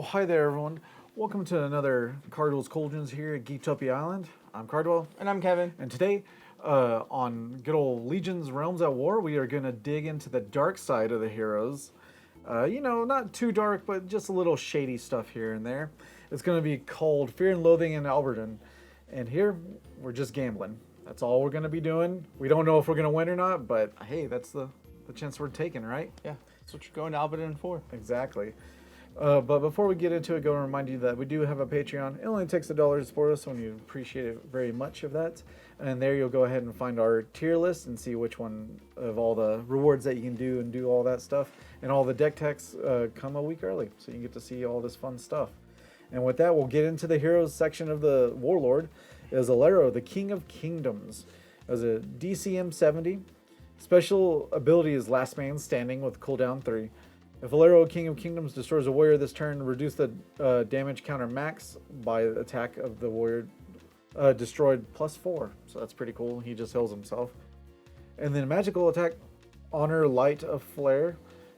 Oh, hi there, everyone. Welcome to another Cardwell's Cauldrons here at Geektopia Island. I'm Cardwell. And I'm Kevin. And today, on good old Legion's Realms at War, we are going to dig into the dark side of the heroes. Not too dark, but just a little shady stuff here and there. It's going to be called Fear and Loathing in Alburdunn. And here, we're just gambling. That's all we're going to be doing. We don't know if we're going to win or not, but hey, that's the chance we're taking, right? Yeah, that's what you're going to Alburdunn for. Exactly. But before we get into it, go and remind you that we do have a Patreon. It only takes $1 to support us, and we appreciate it very much of that. And there you'll go ahead and find our tier list and see which one of all the rewards that you can do and do all that stuff. And all the deck techs come a week early, so you can get to see all this fun stuff. And with that, we'll get into the heroes section of the Warlord. It is Alero, the King of Kingdoms. As a DCM 70. Special ability is Last Man Standing with cooldown 3. If Alero, King of Kingdoms, destroys a warrior this turn, reduce the damage counter max by attack of the warrior destroyed +4. So that's pretty cool. He just heals himself. And then magical attack, Honor Light of Flare.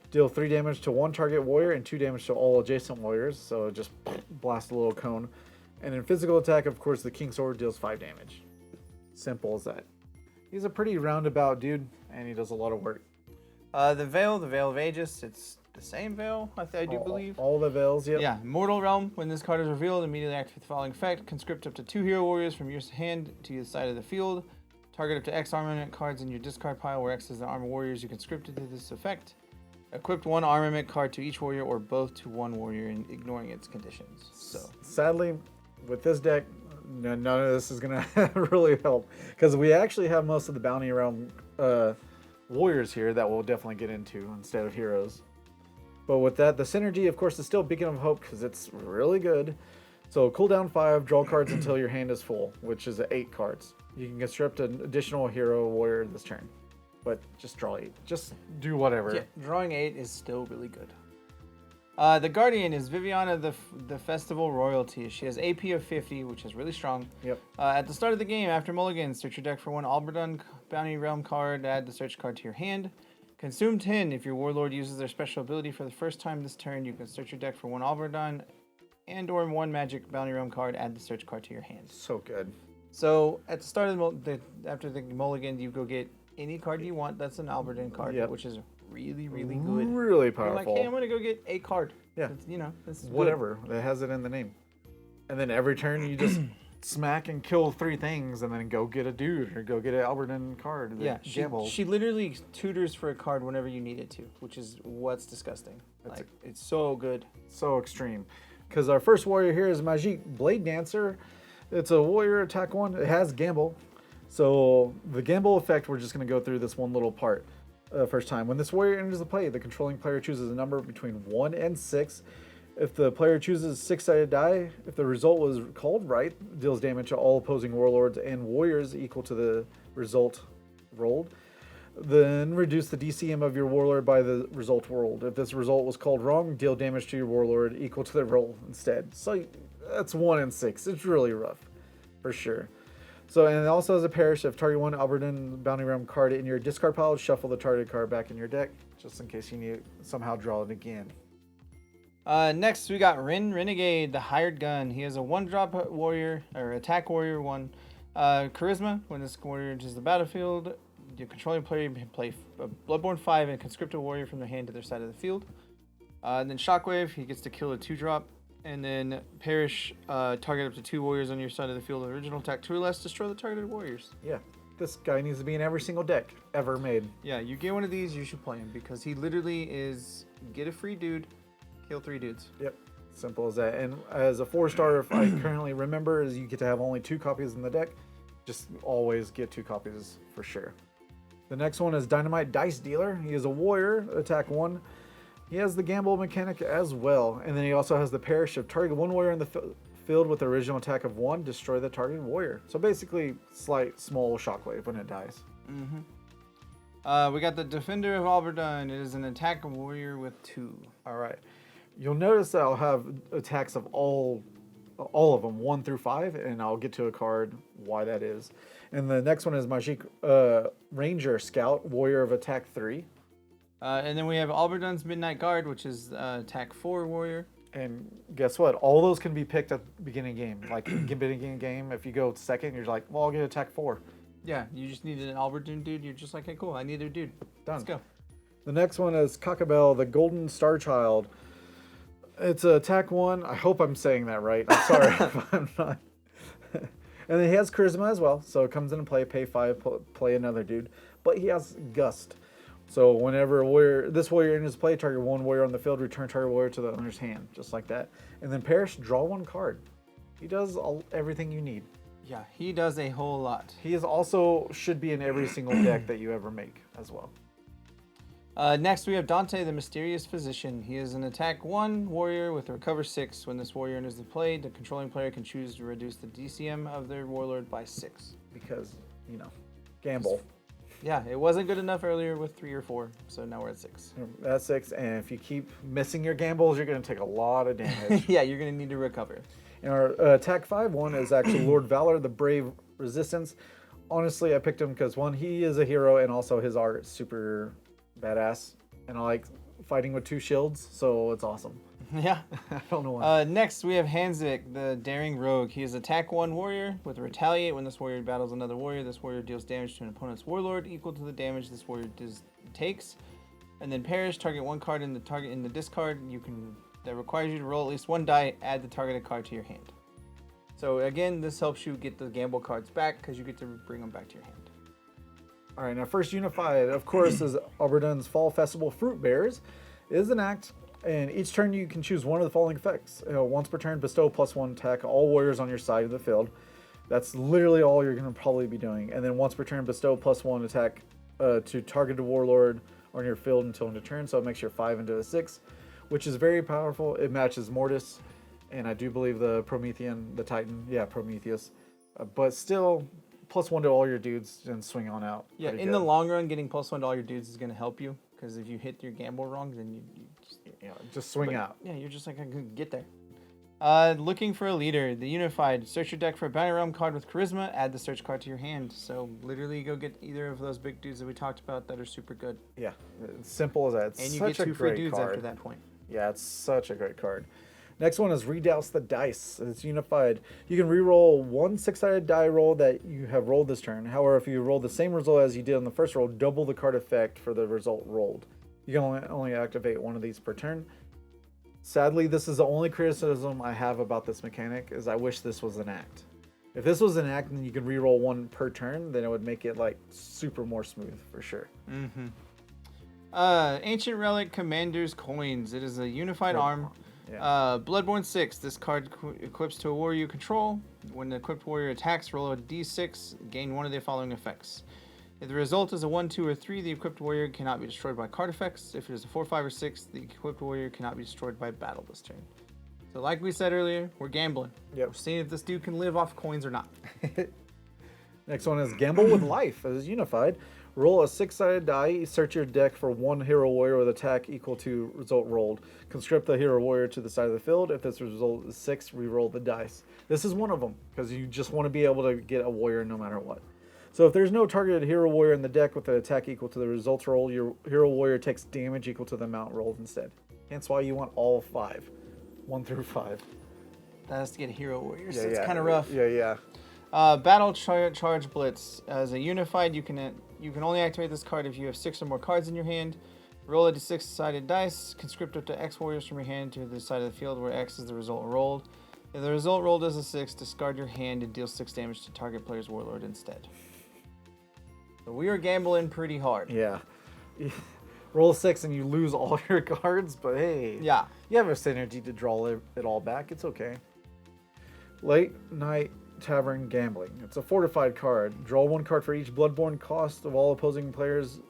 Deal 3 damage to one target warrior and 2 damage to all adjacent warriors. So just blast a little cone. And in physical attack, of course, the King Sword deals 5 damage. Simple as that. He's a pretty roundabout dude, and he does a lot of work. The Veil of Aegis, it's the same Veil, I do believe. All the Veils, yep. Yeah, Mortal Realm. When this card is revealed, immediately activate the following effect. Conscript up to 2 hero warriors from your hand to the side of the field. Target up to X armament cards in your discard pile, where X is the armor warriors you conscripted to this effect. Equip 1 armament card to each warrior or both to one warrior, ignoring its conditions. So sadly, with this deck, none of this is going to really help, because we actually have most of the bounty realm warriors here that we'll definitely get into instead of heroes. But with that, the synergy, of course, is still Beacon of Hope because it's really good. So cooldown 5, draw cards until your hand is full, which is 8 cards. You can construct an additional hero warrior this turn, but just draw 8. Just do whatever. yeah, drawing 8 is still really good. The Guardian is Viviana, the Festival Royalty. She has AP of 50, which is really strong. Yep. At the start of the game, after mulligan, search your deck for 1 Alburdunn Bounty Realm card, add the search card to your hand. Consume 10. If your Warlord uses their special ability for the first time this turn, you can search your deck for 1 Alburdunn and or 1 Majik Bounty Realm card, add the search card to your hand. So good. So at the start of after the mulligan, you go get any card you want that's an Alburdunn card, yep. which is really, really good. Really You're powerful. like, hey, I'm going to go get a card. Yeah. It's whatever. It has it in the name. And then every turn you just smack and kill 3 things and then go get a dude or go get an Alburdunn card. Yeah, she literally tutors for a card whenever you need it to, which is what's disgusting. It's so good. So extreme. Because our first warrior here is Majik, Blade Dancer. It's a warrior attack 1. It has Gamble. So the Gamble effect, we're just going to go through this one little part first time. When this warrior enters the play, the controlling player chooses a number between 1 and 6. If the player chooses 6-sided die, if the result was called right, deals damage to all opposing warlords and warriors equal to the result rolled. Then reduce the DCM of your warlord by the result rolled. If this result was called wrong, deal damage to your warlord equal to the roll instead. So that's 1 and 6. It's really rough, for sure. So, and it also has a perish. If target 1 Alburdunn Bounty Realm card in your discard pile, shuffle the target card back in your deck, just in case you need to somehow draw it again. Next, we got Ren Renegade, the Hired Gun. He is a 1-drop warrior, or attack warrior 1. Charisma, when this warrior enters the battlefield, your controlling player can play Bloodborne 5 and conscript a warrior from their hand to their side of the field. And then Shockwave, he gets to kill a 2-drop. And then Perish, target up to 2 warriors on your side of the field. Original attack 2 or less, destroy the targeted warriors. Yeah, this guy needs to be in every single deck ever made. Yeah, you get one of these, you should play him, because he literally is get a free dude, kill 3 dudes. Yep, simple as that. And as a 4-star, if I currently remember, is you get to have only 2 copies in the deck. Just always get 2 copies for sure. The next one is Dynamite Dice Dealer. He is a warrior, attack 1. He has the gamble mechanic as well. And then he also has the perish of target 1 warrior in the field with the original attack of 1, destroy the targeted warrior. So basically, slight, small shockwave when it dies. We got the Defender of Alburdunn. It is an attack warrior with 2. All right. You'll notice that I'll have attacks of all of them, 1 through 5, and I'll get to a card why that is. And the next one is Majik, Ranger Scout, warrior of attack 3. And then we have Alberdunn's Midnight Guard, which is attack 4 warrior. And guess what? All those can be picked at the beginning of game. Like beginning of game, if you go second, you're like, well, I'll get attack 4. Yeah, you just needed an Alburdunn dude. You're just like, hey, cool. I need a dude. Done. Let's go. The next one is Kakabel, the Golden Star Child. It's attack 1. I hope I'm saying that right. I'm sorry if I'm not. And then he has charisma as well, so it comes into play, pay 5, play another dude. But he has gust. So whenever this warrior enters play, target 1 warrior on the field, return target warrior to the owner's hand, just like that. And then perish, draw 1 card. He does everything you need. Yeah, he does a whole lot. He is also should be in every single deck that you ever make as well. Next, we have Dante, the Mysterious Physician. He is an attack 1 warrior with a recover 6. When this warrior enters the play, the controlling player can choose to reduce the DCM of their warlord by 6. Because, gamble. Yeah, it wasn't good enough earlier with 3 or 4, so now we're at 6. That's 6, and if you keep missing your gambles, you're going to take a lot of damage. Yeah, you're going to need to recover. And our attack 5 one is actually Lord Valor, the Brave Resistance. Honestly, I picked him because, 1, he is a hero, and also his art is super badass. And I like fighting with 2 shields, so it's awesome. Yeah. I don't know why. Next, we have Hanzvik, the Daring Rogue. He is attack 1 warrior with Retaliate. When this warrior battles another warrior, this warrior deals damage to an opponent's warlord equal to the damage this warrior takes. And then perish, target 1 card in the discard. That requires you to roll at least 1 die, add the targeted card to your hand. So again, this helps you get the gamble cards back because you get to bring them back to your hand. All right, now first unified, of course, is Alburdunn's Fall Festival Fruit Bears. It is an act, and each turn you can choose one of the following effects. Once per turn, bestow +1 attack all warriors on your side of the field. That's literally all you're going to probably be doing. And then once per turn, bestow +1 attack to targeted warlord on your field until end of turn. So it makes your 5 into a 6, which is very powerful. It matches Mortis, and I do believe the Promethean, the Titan. Yeah, Prometheus. But still, +1 to all your dudes and swing on out. Yeah, in the long run, getting +1 to all your dudes is going to help you. Because if you hit your gamble wrong, then you just swing out. Yeah, you're just like, I can get there. Looking for a leader. The Unified. Search your deck for a Bounty Realm card with Charisma. Add the search card to your hand. So literally go get either of those big dudes that we talked about that are super good. Yeah, it's simple as that. It's and you such get 2 a free great dudes card. after that point. Yeah, it's such a great card. Next one is Re-Douse the Dice. It's unified. You can re-roll 1 6-sided die roll that you have rolled this turn. However, if you roll the same result as you did on the first roll, double the card effect for the result rolled. You can only activate 1 of these per turn. Sadly, this is the only criticism I have about this mechanic, is I wish this was an act. If this was an act and you could re-roll 1 per turn, then it would make it like super more smooth for sure. Mm-hmm. Ancient Relic Commander's Coins. It is a unified arm. Yeah. Bloodborne 6. This card equips to a warrior you control. When the equipped warrior attacks, roll a d6, gain 1 of the following effects. If the result is a 1, 2, or 3, the equipped warrior cannot be destroyed by card effects. If it is a 4, 5, or 6, the equipped warrior cannot be destroyed by battle this turn. So like we said earlier, we're gambling. Yep. We're seeing if this dude can live off coins or not. Next one is Gamble with Life. As unified, roll a 6-sided die. Search your deck for 1 hero warrior with attack equal to result rolled. Conscript the hero warrior to the side of the field. If this result is 6, re-roll the dice. This is one of them, because you just want to be able to get a warrior no matter what. So if there's no targeted hero warrior in the deck with an attack equal to the results roll, your hero warrior takes damage equal to the amount rolled instead. Hence why you want all 5. 1 through 5. That has to get hero warriors, so Yeah, it's kind of rough. Yeah. Battle Charge Blitz. As a unified, you can only activate this card if you have 6 or more cards in your hand. Roll a 6-sided dice. Conscript up to X warriors from your hand to the side of the field where X is the result rolled. If the result rolled is a 6, discard your hand and deal 6 damage to target player's warlord instead. So we are gambling pretty hard. Yeah. Roll a 6 and you lose all your cards, but hey. Yeah. You have a synergy to draw it all back. It's okay. Late Night Tavern Gambling. It's a fortified card. Draw 1 card for each Bloodborne cost of all opposing players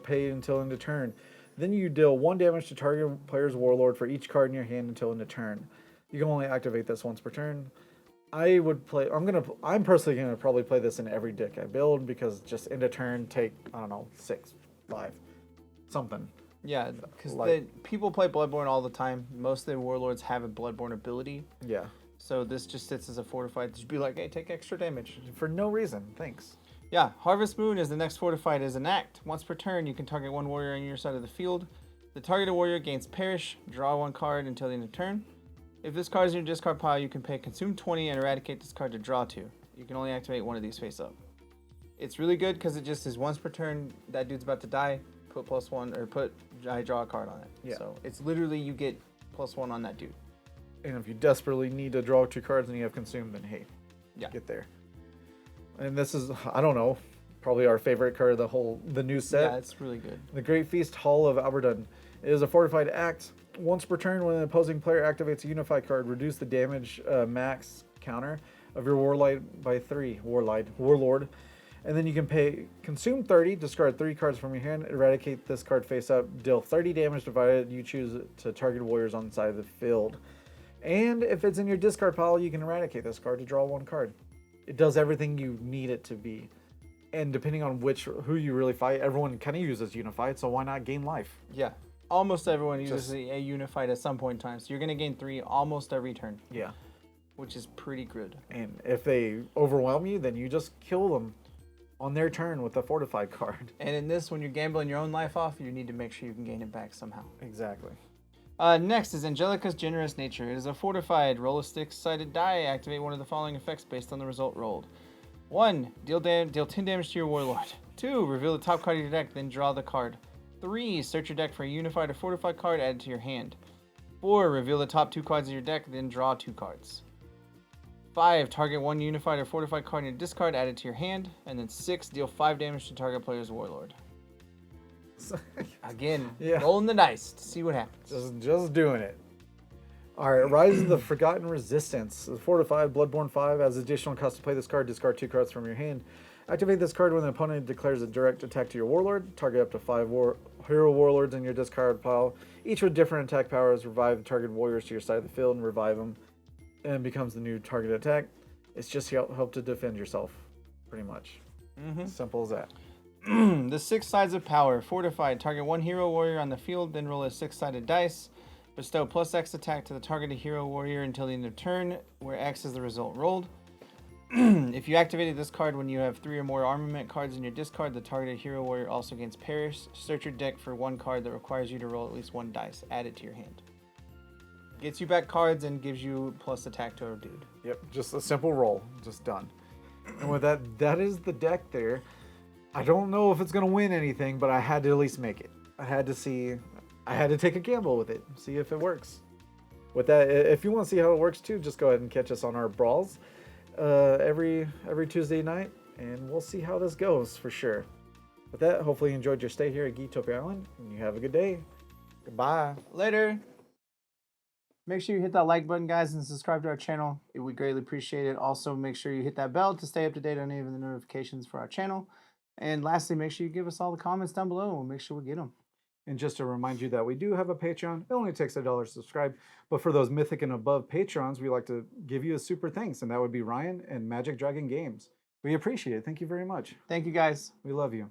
paid until end of turn. Then you deal 1 damage to target player's warlord for each card in your hand until end of turn. You can only activate this once per turn. I'm personally gonna probably play this in every deck I build, because just end of turn, take, I don't know, 6, 5, something. Yeah, because people play Bloodborne all the time. Most of the warlords have a Bloodborne ability. Yeah. So this just sits as a fortified. Just be like, hey, take extra damage. For no reason. Thanks. Yeah, Harvest Moon is the next fortified as an act. Once per turn, you can target 1 warrior on your side of the field. The targeted warrior gains Perish. Draw 1 card until the end of turn. If this card is in your discard pile, you can pay consume 20 and eradicate this card to draw 2. You can only activate one of these face up. It's really good because it just is once per turn. That dude's about to die. Put +1 or I draw a card on it. Yeah. So it's literally you get +1 on that dude. And if you desperately need to draw 2 cards and you have consumed, then hey, Yeah. get there. And this is, I don't know, probably our favorite card of the new set. Yeah, it's really good. The Great Feast Hall of Alburdunn. It is a fortified act. Once per turn, when an opposing player activates a Unified card, reduce the damage max counter of your Warlord by 3. Warlord. And then you can consume 30, discard 3 cards from your hand, eradicate this card face up, deal 30 damage divided you choose to target warriors on the side of the field. And if it's in your discard pile, you can eradicate this card to draw 1 card. It does everything you need it to be. And depending on who you really fight, everyone kind of uses Unified, so why not gain life? Yeah. Almost everyone uses a Unified at some point in time, so you're going to gain 3 almost every turn. Yeah. Which is pretty good. And if they overwhelm you, then you just kill them on their turn with a Fortified card. And in this, when you're gambling your own life off, you need to make sure you can gain it back somehow. Exactly. Next is Angelica's Generous Nature. It is a fortified. Roll a 6-sided die. Activate one of the following effects based on the result rolled. 1. Deal 10 damage to your Warlord. 2. Reveal the top card of your deck, then draw the card. 3. Search your deck for a Unified or Fortified card added to your hand. 4. Reveal the top 2 cards of your deck, then draw 2 cards. 5. Target 1 Unified or Fortified card in your discard added to your hand. And then 6. Deal 5 damage to target player's Warlord. Again, rolling the dice to see what happens. Just doing it. Alright, Ryze of the Forgotten Resistance. The Fortified Bloodborne 5. As additional cost to play this card, discard 2 cards from your hand. Activate this card when the opponent declares a direct attack to your Warlord. Target up to 5 Hero Warlords in your discard pile. Each with different attack powers. Revive the target warriors to your side of the field and revive them. And becomes the new target attack. It's just help to defend yourself, pretty much. Simple as that. The 6 sides of power. Fortified. Target 1 hero warrior on the field, then roll a 6-sided dice. Bestow +X attack to the targeted hero warrior until the end of turn, where X is the result rolled. If you activated this card when you have 3 or more armament cards in your discard, the targeted hero warrior also gains Perish. Search your deck for 1 card that requires you to roll at least 1 dice. Add it to your hand. Gets you back cards and gives you plus attack to a dude. Yep, just a simple roll. Just done. And with that, that is the deck there. I don't know if it's going to win anything, but I had to at least make it. I had to take a gamble with it, see if it works. With that, if you want to see how it works too, just go ahead and catch us on our brawls every Tuesday night, and we'll see how this goes for sure. With that, hopefully you enjoyed your stay here at Geektopia Island, and you have a good day. Goodbye. Later. Make sure you hit that like button, guys, and subscribe to our channel. It would greatly appreciate it. Also, make sure you hit that bell to stay up to date on any of the notifications for our channel. And lastly, make sure you give us all the comments down below. We'll make sure we get them. And just to remind you that we do have a Patreon. It only takes $1 to subscribe. But for those Mythic and above Patrons, we like to give you a super thanks. And that would be Ryan and Magic Dragon Games. We appreciate it. Thank you very much. Thank you, guys. We love you.